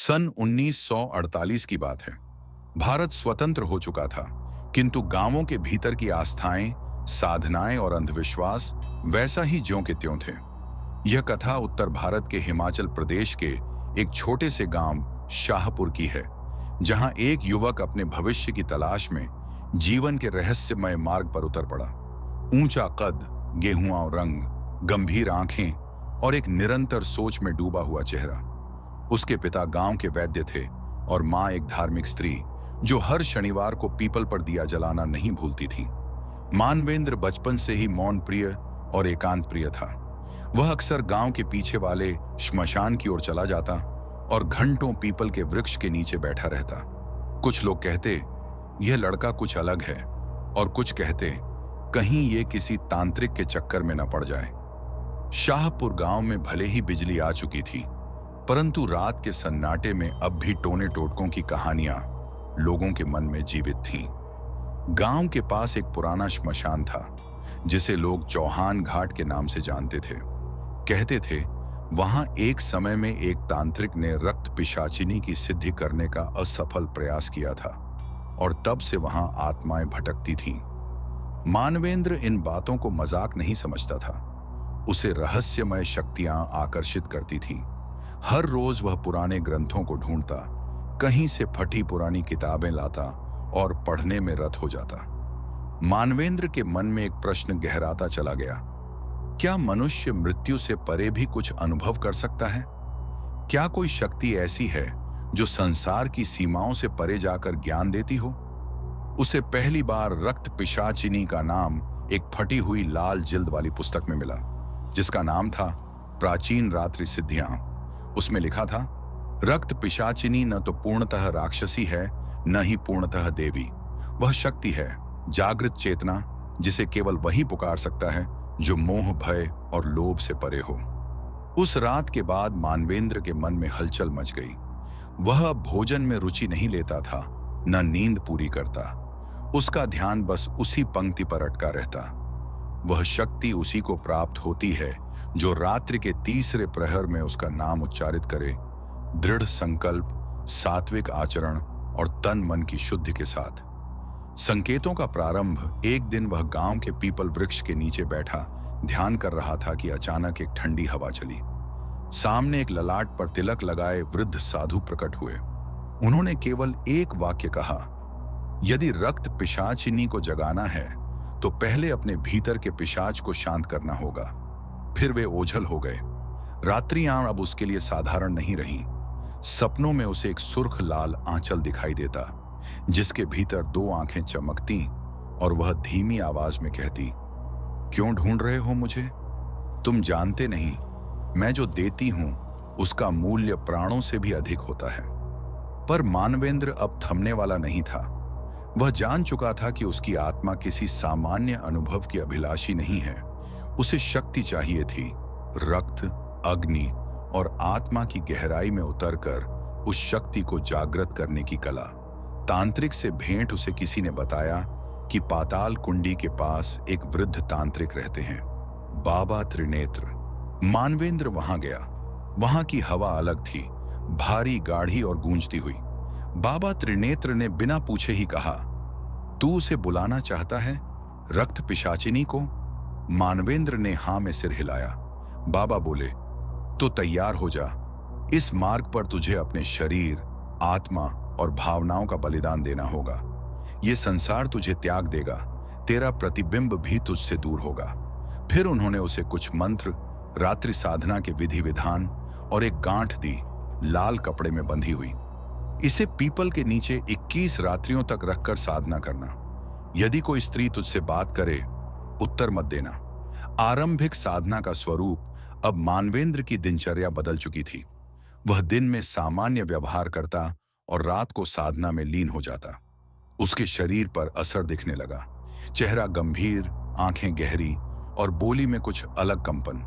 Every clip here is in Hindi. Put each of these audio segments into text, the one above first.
सन 1948 की बात है। भारत स्वतंत्र हो चुका था, किंतु गांवों के भीतर की आस्थाएं, साधनाएं और अंधविश्वास वैसा ही ज्यों के त्यों थे। यह कथा उत्तर भारत के हिमाचल प्रदेश के एक छोटे से गांव शाहपुर की है, जहां एक युवक अपने भविष्य की तलाश में जीवन के रहस्यमय मार्ग पर उतर पड़ा। ऊंचा कद, गेहुआ रंग, गंभीर आंखें और एक निरंतर सोच में डूबा हुआ चेहरा। उसके पिता गांव के वैद्य थे और मां एक धार्मिक स्त्री जो हर शनिवार को पीपल पर दिया जलाना नहीं भूलती थी। मानवेंद्र बचपन से ही मौन प्रिय और एकांत प्रिय था। वह अक्सर गांव के पीछे वाले श्मशान की ओर चला जाता और घंटों पीपल के वृक्ष के नीचे बैठा रहता। कुछ लोग कहते यह लड़का कुछ अलग है और कुछ कहते कहीं ये किसी तांत्रिक के चक्कर में न पड़ जाए। शाहपुर गांव में भले ही बिजली आ चुकी थी, परंतु रात के सन्नाटे में अब भी टोने टोटकों की कहानियां लोगों के मन में जीवित थीं। गांव के पास एक पुराना श्मशान था, जिसे लोग चौहान घाट के नाम से जानते थे। कहते थे वहां एक समय में एक तांत्रिक ने रक्त पिशाचिनी की सिद्धि करने का असफल प्रयास किया था और तब से वहां आत्माएं भटकती थीं। मानवेंद्र इन बातों को मजाक नहीं समझता था। उसे रहस्यमय शक्तियां आकर्षित करती थीं। हर रोज वह पुराने ग्रंथों को ढूंढता, कहीं से फटी पुरानी किताबें लाता और पढ़ने में रत हो जाता। मानवेंद्र के मन में एक प्रश्न गहराता चला गया। क्या मनुष्य मृत्यु से परे भी कुछ अनुभव कर सकता है? क्या कोई शक्ति ऐसी है जो संसार की सीमाओं से परे जाकर ज्ञान देती हो? उसे पहली बार रक्त पिशाचिनी का नाम एक फटी हुई लाल जिल्द वाली पुस्तक में मिला, जिसका नाम था प्राचीन रात्रि सिद्धियां। उसमें लिखा था, रक्त पिशाचिनी न तो पूर्णतः राक्षसी है, न ही पूर्णतः देवी। वह शक्ति है, जागृत चेतना, जिसे केवल वही पुकार सकता है जो मोह, भय और लोभ से परे हो। उस रात के बाद मानवेंद्र के मन में हलचल मच गई। वह भोजन में रुचि नहीं लेता था, न नींद पूरी करता। उसका ध्यान बस उसी पंक्ति पर अटका रहता। वह शक्ति उसी को प्राप्त होती है जो रात्रि के तीसरे प्रहर में उसका नाम उच्चारित करे, दृढ़ संकल्प, सात्विक आचरण और तन मन की शुद्धि के साथ। संकेतों का प्रारंभ, एक दिन वह गांव के पीपल वृक्ष के नीचे बैठा ध्यान कर रहा था कि अचानक एक ठंडी हवा चली। सामने एक ललाट पर तिलक लगाए वृद्ध साधु प्रकट हुए। उन्होंने केवल एक वाक्य कहा, यदि रक्त पिशाचिनी को जगाना है तो पहले अपने भीतर के पिशाच को शांत करना होगा। फिर वे ओझल हो गए। रात्रियां अब उसके लिए साधारण नहीं रहीं। सपनों में उसे एक सुर्ख लाल आंचल दिखाई देता, जिसके भीतर दो आंखें चमकती और वह धीमी आवाज में कहती, क्यों ढूंढ रहे हो मुझे? तुम जानते नहीं, मैं जो देती हूं उसका मूल्य प्राणों से भी अधिक होता है। पर मानवेंद्र अब थमने वाला नहीं था। वह जान चुका था कि उसकी आत्मा किसी सामान्य अनुभव की अभिलाषी नहीं है। उसे शक्ति चाहिए थी, रक्त, अग्नि और आत्मा की गहराई में उतरकर उस शक्ति को जागृत करने की कला। तांत्रिक से भेंट उसे किसी ने बताया कि पाताल कुंडी के पास एक वृद्ध तांत्रिक रहते हैं, बाबा त्रिनेत्र। मानवेंद्र वहां गया। वहां की हवा अलग थी, भारी, गाढ़ी और गूंजती हुई। बाबा त्रिनेत्र ने बिना पूछे ही कहा, तू उसे बुलाना चाहता है, रक्त पिशाचिनी को? मानवेंद्र ने हां में सिर हिलाया। बाबा बोले, तो तैयार हो जा। इस मार्ग पर तुझे अपने शरीर, आत्मा और भावनाओं का बलिदान देना होगा। ये संसार तुझे त्याग देगा, तेरा प्रतिबिंब भी तुझसे दूर होगा। फिर उन्होंने उसे कुछ मंत्र, रात्रि साधना के विधि विधान और एक गांठ दी, लाल कपड़े में बंधी हुई। इसे पीपल के नीचे 21 रात्रियों तक रखकर साधना करना। यदि कोई स्त्री तुझसे बात करे, उत्तर मत देना। आरंभिक साधना का स्वरूप अब मानवेंद्र की दिनचर्या बदल चुकी थी। वह दिन में सामान्य व्यवहार करता और रात को साधना में लीन हो जाता। उसके शरीर पर असर दिखने लगा, चेहरा गंभीर, आंखें गहरी और बोली में कुछ अलग कंपन।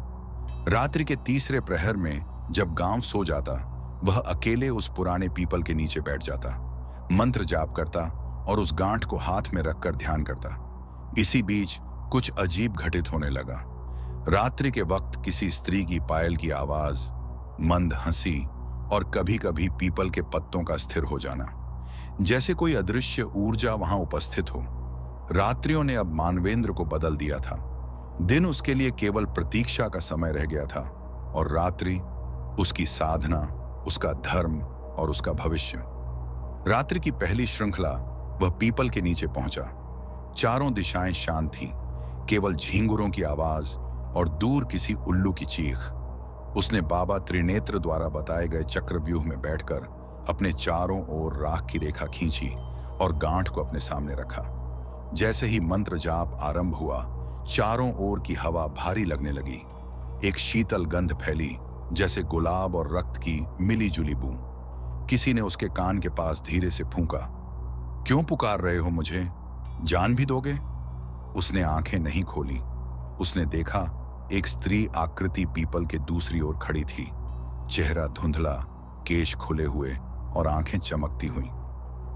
रात्रि के तीसरे प्रहर में जब गांव सो जाता, वह अकेले उस पुराने पीपल के नीचे बैठ जाता, मंत्र जाप करता और उस गांठ को हाथ में रखकर ध्यान करता। इसी बीच कुछ अजीब घटित होने लगा। रात्रि के वक्त किसी स्त्री की पायल की आवाज, मंद हंसी और कभी-कभी पीपल के पत्तों का स्थिर हो जाना, जैसे कोई अदृश्य ऊर्जा वहां उपस्थित हो। रात्रियों ने अब मानवेंद्र को बदल दिया था। दिन उसके लिए केवल प्रतीक्षा का समय रह गया था और रात्रि उसकी साधना, उसका धर्म और उसका भविष्य। रात्रि की पहली श्रृंखला वह पीपल के नीचे पहुंचा। चारों दिशाएं शांत थीं, केवल झींगुरों की आवाज और दूर किसी उल्लू की चीख। उसने बाबा त्रिनेत्र द्वारा बताए गए चक्रव्यूह में बैठकर अपने चारों ओर राख की रेखा खींची और गांठ को अपने सामने रखा। जैसे ही मंत्र जाप आरंभ हुआ, चारों ओर की हवा भारी लगने लगी। एक शीतल गंध फैली, जैसे गुलाब और रक्त की मिली जुली बूंद। किसी ने उसके कान के पास धीरे से फूंका, क्यों पुकार रहे हो मुझे? जान भी दोगे? उसने आंखें नहीं खोली। उसने देखा, एक स्त्री आकृति पीपल के दूसरी ओर खड़ी थी। चेहरा धुंधला, केश खुले हुए और आंखें चमकती हुई।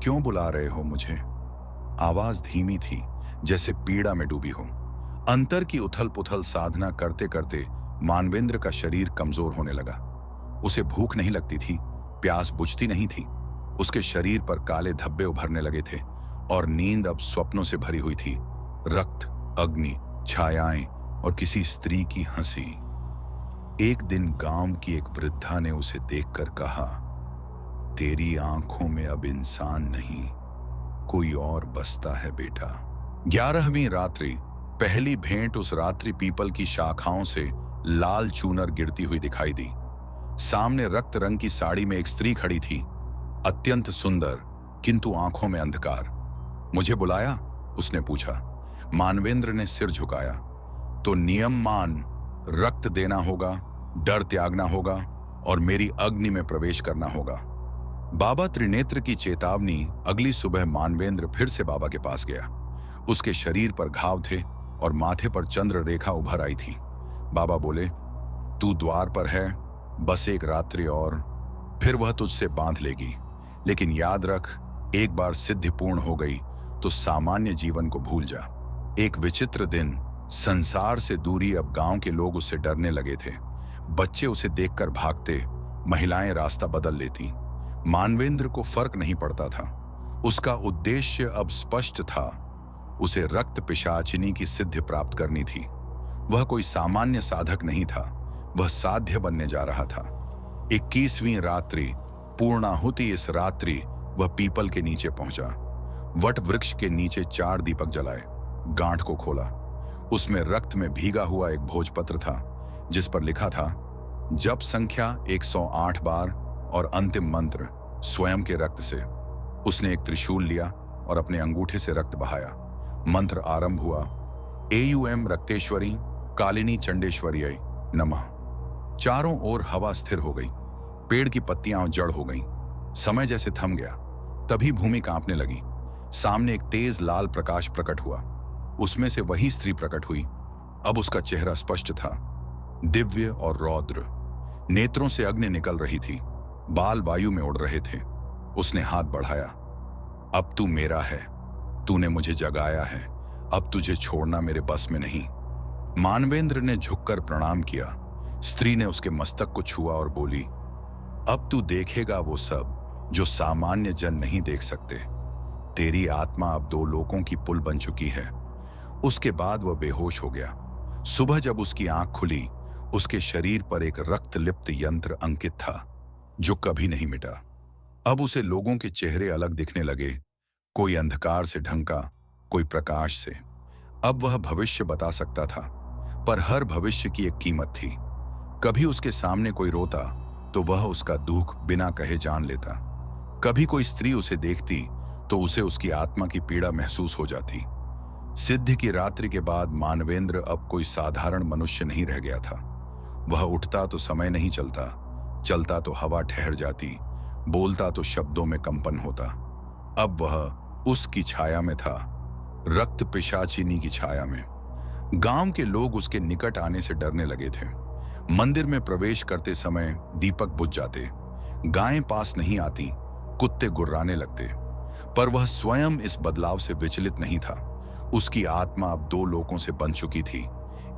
क्यों बुला रहे हो मुझे? आवाज धीमी थी, जैसे पीड़ा में डूबी हो। अंतर की उथल पुथल साधना करते करते मानवेंद्र का शरीर कमजोर होने लगा। उसे भूख नहीं लगती थी, प्यास बुझती नहीं थी। उसके शरीर पर काले धब्बे उभरने लगे थे और नींद अब स्वप्नों से भरी हुई थी। रक्त, अग्नि, छायाएं और किसी स्त्री की हंसी। एक दिन गांव की एक वृद्धा ने उसे देखकर कहा, तेरी आंखों में अब इंसान नहीं, कोई और बसता है बेटा। 11वीं रात्रि। पहली भेंट उस रात्रि पीपल की शाखाओं से लाल चूनर गिरती हुई दिखाई दी। सामने रक्त रंग की साड़ी में एक स्त्री खड़ी थी, अत्यंत सुंदर, किंतु आंखों में अंधकार। मुझे बुलाया? उसने पूछा। मानवेंद्र ने सिर झुकाया। तो नियम मान, रक्त देना होगा, डर त्यागना होगा और मेरी अग्नि में प्रवेश करना होगा। बाबा त्रिनेत्र की चेतावनी। अगली सुबह मानवेंद्र फिर से बाबा के पास गया। उसके शरीर पर घाव थे और माथे पर चंद्र रेखा उभर आई थी। बाबा बोले, तू द्वार पर है, बस एक रात्रि और, फिर वह तुझसे बांध लेगी। लेकिन याद रख, एक बार सिद्धि पूर्ण हो गई तो सामान्य जीवन को भूल जा। एक विचित्र दिन। संसार से दूरी। अब गांव के लोग उससे डरने लगे थे। बच्चे उसे देखकर भागते, महिलाएं रास्ता बदल लेती। मानवेंद्र को फर्क नहीं पड़ता था। उसका उद्देश्य अब स्पष्ट था। उसे रक्त पिशाचिनी की सिद्धि प्राप्त करनी थी। वह कोई सामान्य साधक नहीं था, वह साध्य बनने जा रहा था। 21वीं रात्रि। पूर्णाहुति। इस रात्रि वह पीपल के नीचे पहुंचा। वट वृक्ष के नीचे 4 दीपक जलाए। गांठ को खोला। उसमें रक्त में भीगा हुआ एक भोजपत्र था, जिस पर लिखा था, जप संख्या 108 बार और अंतिम मंत्र स्वयं के रक्त से। उसने एक त्रिशूल लिया और अपने अंगूठे से रक्त बहाया। मंत्र आरंभ हुआ। एयूएम रक्तेश्वरी कालिनी चंडेश्वरीय नमः। चारों ओर हवा स्थिर हो गई। पेड़ की पत्तियां जड़ हो गईं। समय जैसे थम गया। तभी भूमि कांपने लगी। सामने एक तेज लाल प्रकाश प्रकट हुआ। उसमें से वही स्त्री प्रकट हुई। अब उसका चेहरा स्पष्ट था, दिव्य और रौद्र। नेत्रों से अग्नि निकल रही थी। बाल वायु में उड़ रहे थे। उसने हाथ बढ़ाया। अब तू मेरा है। तूने मुझे जगाया है। अब तुझे छोड़ना मेरे बस में नहीं। मानवेंद्र ने झुककर प्रणाम किया। स्त्री ने उसके मस्तक को छुआ और बोली, अब तू देखेगा वो सब जो सामान्य जन नहीं देख सकते। तेरी आत्मा अब 2 लोकों की पुल बन चुकी है। उसके बाद वह बेहोश हो गया। सुबह जब उसकी आंख खुली, उसके शरीर पर एक रक्त लिप्त यंत्र अंकित था, जो कभी नहीं मिटा। अब उसे लोगों के चेहरे अलग दिखने लगे, कोई अंधकार से ढंका, कोई प्रकाश से। अब वह भविष्य बता सकता था, पर हर भविष्य की एक कीमत थी। कभी उसके सामने कोई रोता तो वह उसका दुख बिना कहे जान लेता। कभी कोई स्त्री उसे देखती तो उसे उसकी आत्मा की पीड़ा महसूस हो जाती। सिद्धि की रात्रि के बाद मानवेंद्र अब कोई साधारण मनुष्य नहीं रह गया था। वह उठता तो समय नहीं चलता, चलता तो हवा ठहर जाती, बोलता तो शब्दों में कंपन होता। अब वह उसकी छाया में था, रक्त पिशाचिनी की छाया में। गांव के लोग उसके निकट आने से डरने लगे थे। मंदिर में प्रवेश करते समय दीपक बुझ जाते, गायें पास नहीं आती, कुत्ते गुर्राने लगते। पर वह स्वयं इस बदलाव से विचलित नहीं था। उसकी आत्मा अब 2 लोकों से बन चुकी थी,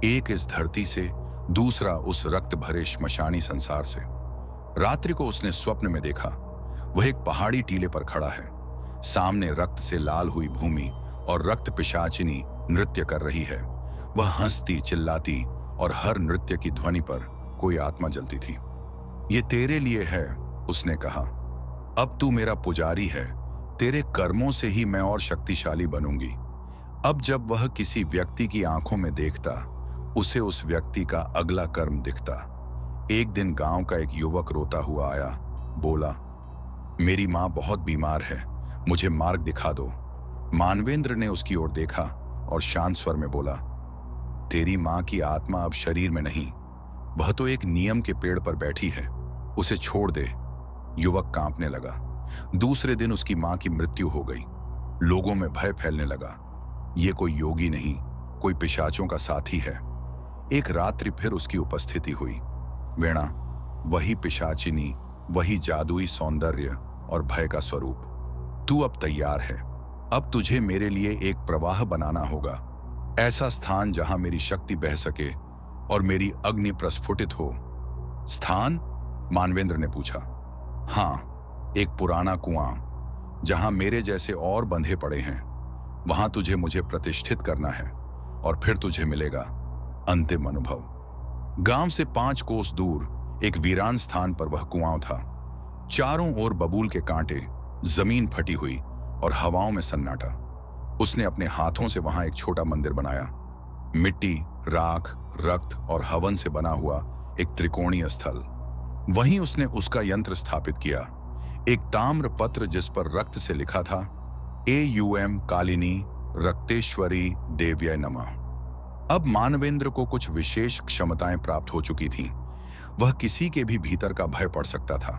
एक इस धरती से, दूसरा उस रक्त भरे श्मशानी संसार से। रात्रि को उसने स्वप्न में देखा, वह एक पहाड़ी टीले पर खड़ा है। सामने रक्त से लाल हुई भूमि और रक्त पिशाचिनी नृत्य कर रही है। वह हंसती चिल्लाती और हर नृत्य की ध्वनि पर कोई आत्मा जलती थी। ये तेरे लिए है, उसने कहा। अब तू मेरा पुजारी है, तेरे कर्मों से ही मैं और शक्तिशाली बनूंगी। अब जब वह किसी व्यक्ति की आंखों में देखता, उसे उस व्यक्ति का अगला कर्म दिखता। एक दिन गांव का एक युवक रोता हुआ आया, बोला, मेरी मां बहुत बीमार है, मुझे मार्ग दिखा दो। मानवेंद्र ने उसकी ओर देखा और शांत स्वर में बोला, तेरी मां की आत्मा अब शरीर में नहीं, वह तो एक नियम के पेड़ पर बैठी है, उसे छोड़ दे। युवक कांपने लगा। दूसरे दिन उसकी मां की मृत्यु हो गई। लोगों में भय फैलने लगा। ये कोई योगी नहीं, कोई पिशाचों का साथी है। एक रात्रि फिर उसकी उपस्थिति हुई। वीणा, वही पिशाचिनी, वही जादुई सौंदर्य और भय का स्वरूप। तू अब तैयार है। अब तुझे मेरे लिए एक प्रवाह बनाना होगा, ऐसा स्थान जहां मेरी शक्ति बह सके और मेरी अग्नि प्रस्फुटित हो। स्थान? मानवेंद्र ने पूछा। हाँ, एक पुराना कुआं, जहां मेरे जैसे और बंधे पड़े हैं। वहां तुझे मुझे प्रतिष्ठित करना है और फिर तुझे मिलेगा अंतिम अनुभव। गांव से 5 कोस दूर एक वीरान स्थान पर वह कुआं था। चारों ओर बबूल के कांटे, जमीन फटी हुई और हवाओं में सन्नाटा। उसने अपने हाथों से वहां एक छोटा मंदिर बनाया। मिट्टी, राख, रक्त और हवन से बना हुआ एक त्रिकोणीय स्थल। वहीं उसने उसका यंत्र स्थापित किया, एक ताम्र पत्र जिस पर रक्त से लिखा था, AUM कालिनी रक्तेश्वरी देव्य नमः। अब मानवेंद्र को कुछ विशेष क्षमताएं प्राप्त हो चुकी थीं। वह किसी के भी भीतर का भय पढ़ सकता था।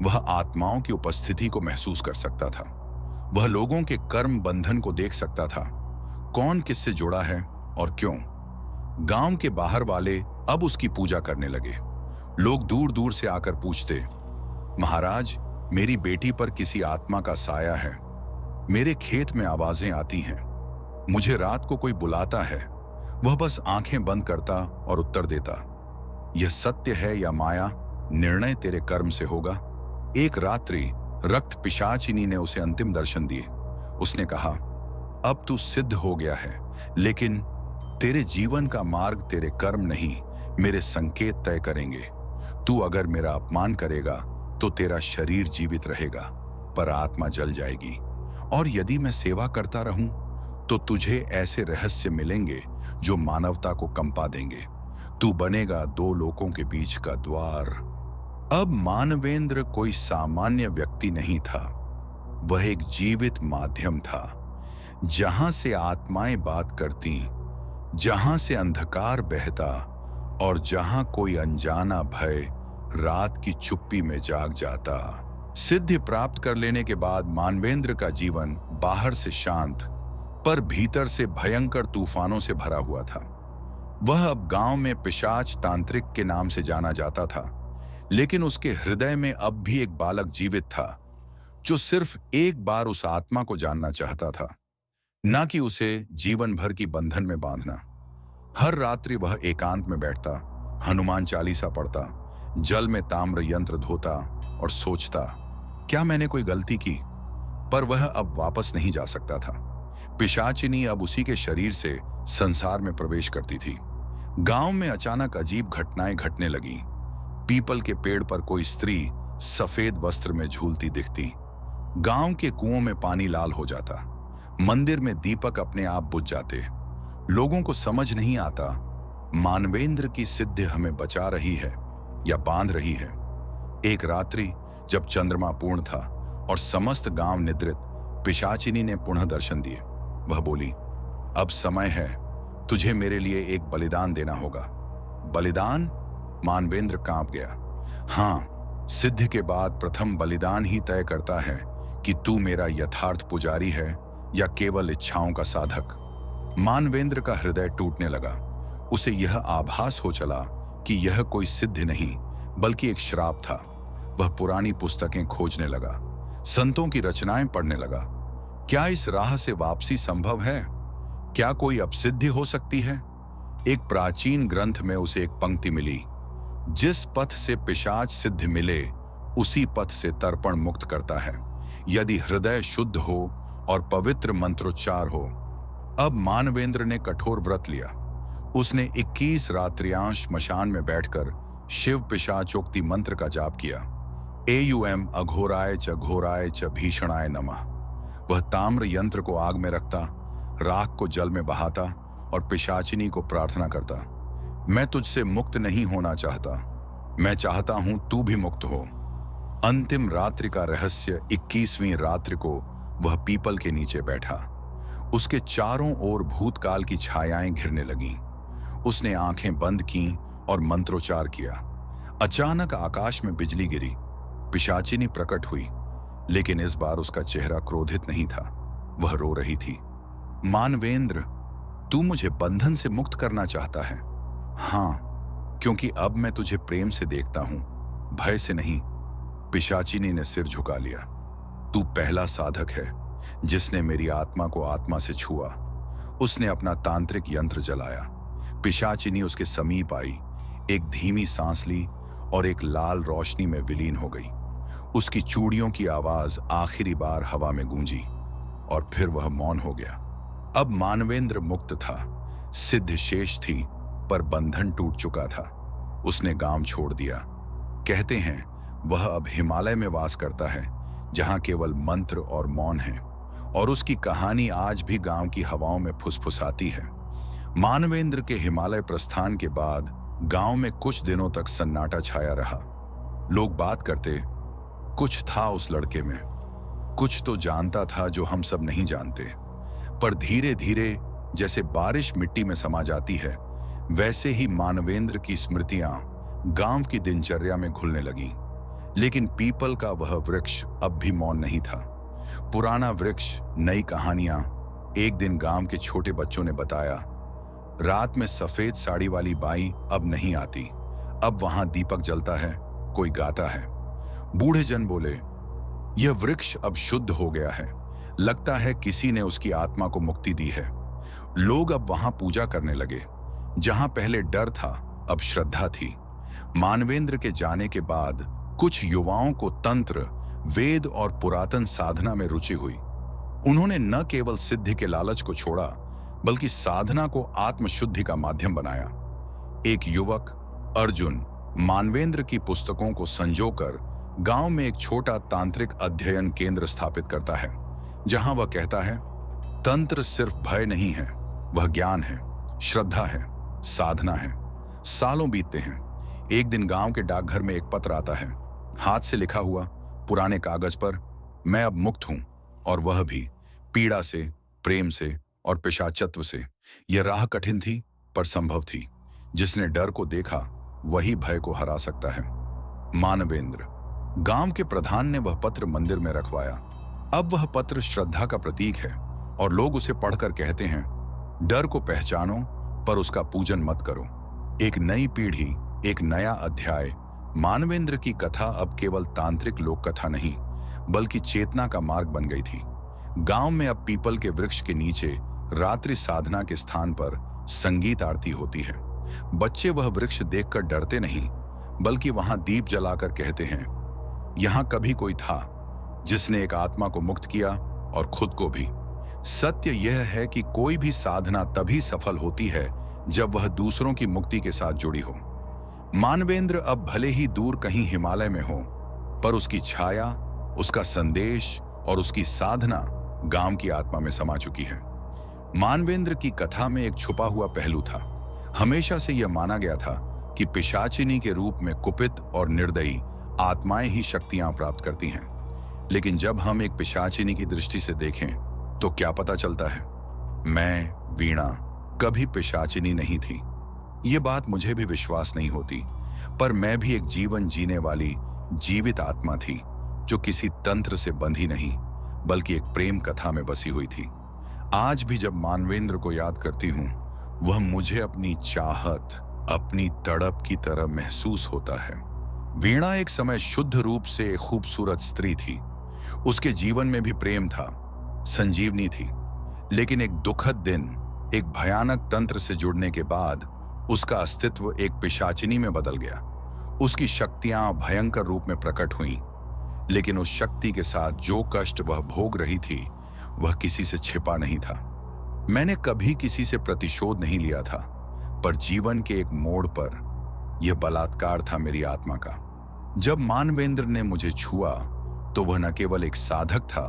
वह आत्माओं की उपस्थिति को महसूस कर सकता था। वह लोगों के कर्म बंधन को देख सकता था, कौन किससे जुड़ा है और क्यों। गांव के बाहर वाले अब उसकी पूजा करने लगे। लोग दूर दूर से आकर पूछते, महाराज, मेरी बेटी पर किसी आत्मा का साया है। मेरे खेत में आवाजें आती हैं। मुझे रात को कोई बुलाता है। वह बस आंखें बंद करता और उत्तर देता, यह सत्य है या माया, निर्णय तेरे कर्म से होगा। एक रात्रि रक्त पिशाचिनी ने उसे अंतिम दर्शन दिए। उसने कहा, अब तू सिद्ध हो गया है, लेकिन तेरे जीवन का मार्ग तेरे कर्म नहीं, मेरे संकेत तय करेंगे। तू अगर मेरा अपमान करेगा तो तेरा शरीर जीवित रहेगा, पर आत्मा जल जाएगी। और यदि मैं सेवा करता रहूं तो तुझे ऐसे रहस्य मिलेंगे जो मानवता को कंपा देंगे। तू बनेगा 2 लोकों के बीच का द्वार। अब मानवेंद्र कोई सामान्य व्यक्ति नहीं था। वह एक जीवित माध्यम था, जहां से आत्माएं बात करती, जहां से अंधकार बहता और जहां कोई अनजाना भय रात की चुप्पी में जाग जाता। सिद्धि प्राप्त कर लेने के बाद मानवेंद्र का जीवन बाहर से शांत पर भीतर से भयंकर तूफानों से भरा हुआ था। वह अब गांव में पिशाच तांत्रिक के नाम से जाना जाता था, लेकिन उसके हृदय में अब भी एक बालक जीवित था, जो सिर्फ एक बार उस आत्मा को जानना चाहता था, न कि उसे जीवन भर की बंधन में बांधना। हर रात्रि वह एकांत में बैठता, हनुमान चालीसा पढ़ता, जल में ताम्र यंत्र धोता और सोचता, क्या मैंने कोई गलती की? पर वह अब वापस नहीं जा सकता था। पिशाचिनी अब उसी के शरीर से संसार में प्रवेश करती थी। गांव में अचानक अजीब घटनाएं घटने लगीं। पीपल के पेड़ पर कोई स्त्री सफेद वस्त्र में झूलती दिखती। गांव के कुओं में पानी लाल हो जाता। मंदिर में दीपक अपने आप बुझ जाते। लोगों को समझ नहीं आता, मानवेंद्र की सिद्धि हमें बचा रही है या बांध रही है। एक रात्रि जब चंद्रमा पूर्ण था और समस्त गांव निद्रित, पिशाचिनी ने पुनः दर्शन दिए। वह बोली, अब समय है, तुझे मेरे लिए एक बलिदान देना होगा। बलिदान? मानवेंद्र कांप गया। हाँ, सिद्धि के बाद प्रथम बलिदान ही तय करता है कि तू मेरा यथार्थ पुजारी है या केवल इच्छाओं का साधक। मानवेंद्र का हृदय टूटने लगा। उसे यह आभास हो चला कि यह कोई सिद्धि नहीं बल्कि एक श्राप था। वह पुरानी पुस्तकें खोजने लगा, संतों की रचनाएं पढ़ने लगा। क्या इस राह से वापसी संभव है? क्या कोई अपसिद्धि हो सकती है? एक प्राचीन ग्रंथ में उसे एक पंक्ति मिली, जिस पथ से पिशाच सिद्ध मिले उसी पथ से तर्पण मुक्त करता है, यदि हृदय शुद्ध हो और पवित्र मंत्रोच्चार हो। अब मानवेंद्र ने कठोर व्रत लिया। उसने 21 रात्रियांश मशान में बैठकर शिव पिशाचोक्ति मंत्र का जाप किया। एयुएम अघोराय च भीषणाय नमः। वह ताम्र यंत्र को आग में रखता, राख को जल में बहाता और पिशाचिनी को प्रार्थना करता, मैं तुझसे मुक्त नहीं होना चाहता, मैं चाहता हूं तू भी मुक्त हो। अंतिम रात्रि का रहस्य 21वीं रात्रि को वह पीपल के नीचे बैठा। उसके चारों ओर भूतकाल की छायाएं घिरने लगीं। उसने आंखें बंद की और मंत्रोच्चार किया। अचानक आकाश में बिजली गिरी। पिशाचिनी प्रकट हुई, लेकिन इस बार उसका चेहरा क्रोधित नहीं था, वह रो रही थी। मानवेंद्र, तू मुझे बंधन से मुक्त करना चाहता है? हाँ, क्योंकि अब मैं तुझे प्रेम से देखता हूं, भय से नहीं। पिशाचिनी ने सिर झुका लिया। तू पहला साधक है जिसने मेरी आत्मा को आत्मा से छुआ। उसने अपना तांत्रिक यंत्र जलाया। पिशाचिनी उसके समीप आई, एक धीमी सांस ली और एक लाल रोशनी में विलीन हो गई। उसकी चूड़ियों की आवाज आखिरी बार हवा में गूंजी और फिर वह मौन हो गया। अब मानवेंद्र मुक्त था, सिद्ध शेष थी, पर बंधन टूट चुका था। उसने गांव छोड़ दिया। कहते हैं वह अब हिमालय में वास करता है, जहां केवल मंत्र और मौन है, और उसकी कहानी आज भी गांव की हवाओं में फुसफुसाती है। मानवेंद्र के हिमालय प्रस्थान के बाद गांव में कुछ दिनों तक सन्नाटा छाया रहा। लोग बात करते, कुछ था उस लड़के में, कुछ तो जानता था जो हम सब नहीं जानते। पर धीरे धीरे जैसे बारिश मिट्टी में समा जाती है, वैसे ही मानवेंद्र की स्मृतियां गांव की दिनचर्या में घुलने लगीं। लेकिन पीपल का वह वृक्ष अब भी मौन नहीं था। पुराना वृक्ष, नई कहानियां। एक दिन गांव के छोटे बच्चों ने बताया, रात में सफेद साड़ी वाली बाई अब नहीं आती, अब वहां दीपक जलता है, कोई गाता है। बूढ़े जन बोले, यह वृक्ष अब शुद्ध हो गया है, लगता है किसी ने उसकी आत्मा को मुक्ति दी है। लोग अब वहां पूजा करने लगे। जहां पहले डर था, अब श्रद्धा थी। मानवेंद्र के जाने के बाद कुछ युवाओं को तंत्र, वेद और पुरातन साधना में रुचि हुई। उन्होंने न केवल सिद्धि के लालच को छोड़ा, बल्कि साधना को आत्मशुद्धि का माध्यम बनाया। एक युवक, अर्जुन, मानवेंद्र की पुस्तकों को संजोकर गांव में एक छोटा तांत्रिक अध्ययन केंद्र स्थापित करता है, जहां वह कहता है, तंत्र सिर्फ भय नहीं है, वह ज्ञान है, श्रद्धा है, साधना है। सालों बीतते हैं। एक दिन गांव के डाकघर में एक पत्र आता है, हाथ से लिखा हुआ, पुराने कागज पर, मैं अब मुक्त हूं, और वह भी पीड़ा से, प्रेम से और पिशाचत्व से। यह राह कठिन थी पर संभव थी। जिसने डर को देखा वही भय को हरा सकता है। मानवेंद्र। गांव के प्रधान ने वह पत्र मंदिर में रखवाया। अब वह पत्र श्रद्धा का प्रतीक है और लोग उसे पढ़कर कहते हैं, डर को पहचानो पर उसका पूजन मत करो। एक नई पीढ़ी, एक नया अध्याय। मानवेंद्र की कथा अब केवल तांत्रिक लोक कथा नहीं, बल्कि चेतना का मार्ग बन गई थी। गांव में अब पीपल के वृक्ष के नीचे रात्रि साधना के स्थान पर संगीत आरती होती है। बच्चे वह वृक्ष देखकर डरते नहीं, बल्कि वहां दीप जलाकर कहते हैं, यहां कभी कोई था जिसने एक आत्मा को मुक्त किया और खुद को भी। सत्य यह है कि कोई भी साधना तभी सफल होती है जब वह दूसरों की मुक्ति के साथ जुड़ी हो। मानवेंद्र अब भले ही दूर कहीं हिमालय में हो, पर उसकी छाया, उसका संदेश और उसकी साधना गांव की आत्मा में समा चुकी है। मानवेंद्र की कथा में एक छुपा हुआ पहलू था। हमेशा से यह माना गया था कि पिशाचिनी के रूप में कुपित और निर्दयी आत्माएं ही शक्तियां प्राप्त करती हैं। लेकिन जब हम एक पिशाचिनी की दृष्टि से देखें तो क्या पता चलता है? मैं, वीणा, कभी पिशाचिनी नहीं थी। ये बात मुझे भी विश्वास नहीं होती, पर मैं भी एक जीवन जीने वाली जीवित आत्मा थी, जो किसी तंत्र से बंधी नहीं, बल्कि एक प्रेम कथा में बसी हुई थी। आज भी जब मानवेंद्र को याद करती हूं, वह मुझे अपनी चाहत, अपनी तड़प की तरह महसूस होता है। वीणा एक समय शुद्ध रूप से एक खूबसूरत स्त्री थी। उसके जीवन में भी प्रेम था, संजीवनी थी। लेकिन एक दुखद दिन, एक भयानक तंत्र से जुड़ने के बाद उसका अस्तित्व एक पिशाचिनी में बदल गया। उसकी शक्तियां भयंकर रूप में प्रकट हुईं, लेकिन उस शक्ति के साथ जो कष्ट वह भोग रही थी वह किसी से छिपा नहीं था। मैंने कभी किसी से प्रतिशोध नहीं लिया था, पर जीवन के एक मोड़ पर यह बलात्कार था मेरी आत्मा का। जब मानवेंद्र ने मुझे छुआ तो वह न केवल एक साधक था,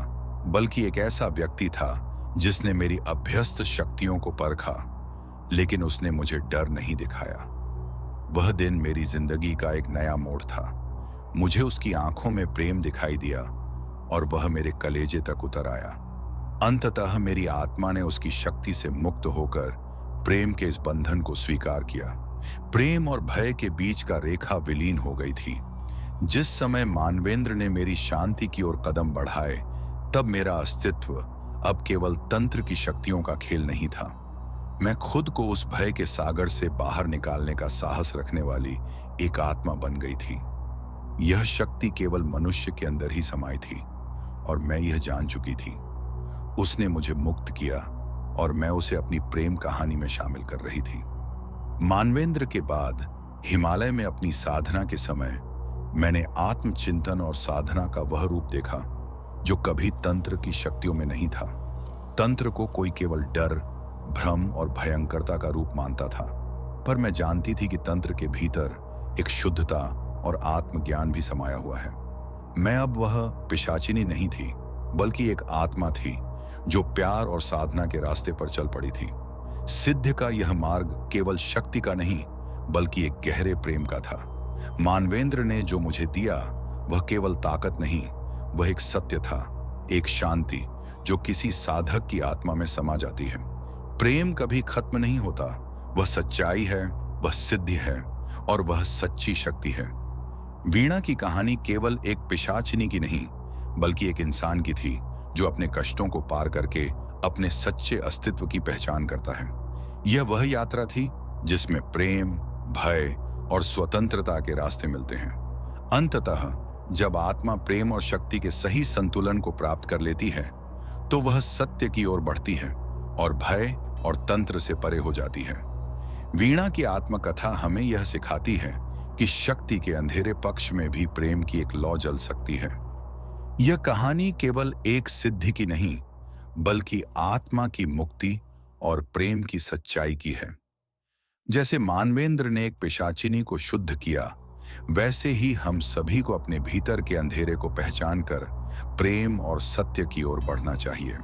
बल्कि एक ऐसा व्यक्ति था जिसने मेरी अभ्यस्त शक्तियों को परखा, लेकिन उसने मुझे डर नहीं दिखाया। वह दिन मेरी जिंदगी का एक नया मोड़ था। मुझे उसकी आंखों में प्रेम दिखाई दिया और वह मेरे कलेजे तक उतर आया। अंततः मेरी आत्मा ने उसकी शक्ति से मुक्त होकर प्रेम के इस बंधन को स्वीकार किया। प्रेम और भय के बीच का रेखा विलीन हो गई थी। जिस समय मानवेंद्र ने मेरी शांति की ओर कदम बढ़ाए, तब मेरा अस्तित्व अब केवल तंत्र की शक्तियों का खेल नहीं था। मैं खुद को उस भय के सागर से बाहर निकालने का साहस रखने वाली एक आत्मा बन गई थी। यह शक्ति केवल मनुष्य के अंदर ही समाई थी और मैं यह जान चुकी थी। उसने मुझे मुक्त किया और मैं उसे अपनी प्रेम कहानी में शामिल कर रही थी। मानवेंद्र के बाद हिमालय में अपनी साधना के समय मैंने आत्मचिंतन और साधना का वह रूप देखा जो कभी तंत्र की शक्तियों में नहीं था। तंत्र को कोई केवल डर, भ्रम और भयंकरता का रूप मानता था, पर मैं जानती थी कि तंत्र के भीतर एक शुद्धता और आत्मज्ञान भी समाया हुआ है। मैं अब वह पिशाचिनी नहीं थी, बल्कि एक आत्मा थी जो प्यार और साधना के रास्ते पर चल पड़ी थी। सिद्ध का यह मार्ग केवल शक्ति का नहीं, बल्कि एक गहरे प्रेम का था। मानवेंद्र ने जो मुझे दिया वह केवल ताकत नहीं, वह एक सत्य था, एक शांति जो किसी साधक की आत्मा में समा जाती है। प्रेम कभी खत्म नहीं होता, वह सच्चाई है, वह सिद्धि है और वह सच्ची शक्ति है। वीणा की कहानी केवल एक पिशाचिनी की नहीं, बल्कि एक इंसान की थी जो अपने कष्टों को पार करके अपने सच्चे अस्तित्व की पहचान करता है। यह वह यात्रा थी जिसमें प्रेम, भय और स्वतंत्रता के रास्ते मिलते हैं। अंततः जब आत्मा प्रेम और शक्ति के सही संतुलन को प्राप्त कर लेती है, तो वह सत्य की ओर बढ़ती है और भय और तंत्र से परे हो जाती है। वीणा की आत्मकथा हमें यह सिखाती है कि शक्ति के अंधेरे पक्ष में भी प्रेम की एक लौ जल सकती है। यह कहानी केवल एक सिद्धि की नहीं, बल्कि आत्मा की मुक्ति और प्रेम की सच्चाई की है। जैसे मानवेंद्र ने एक पिशाचिनी को शुद्ध किया, वैसे ही हम सभी को अपने भीतर के अंधेरे को पहचान कर प्रेम और सत्य की ओर बढ़ना चाहिए।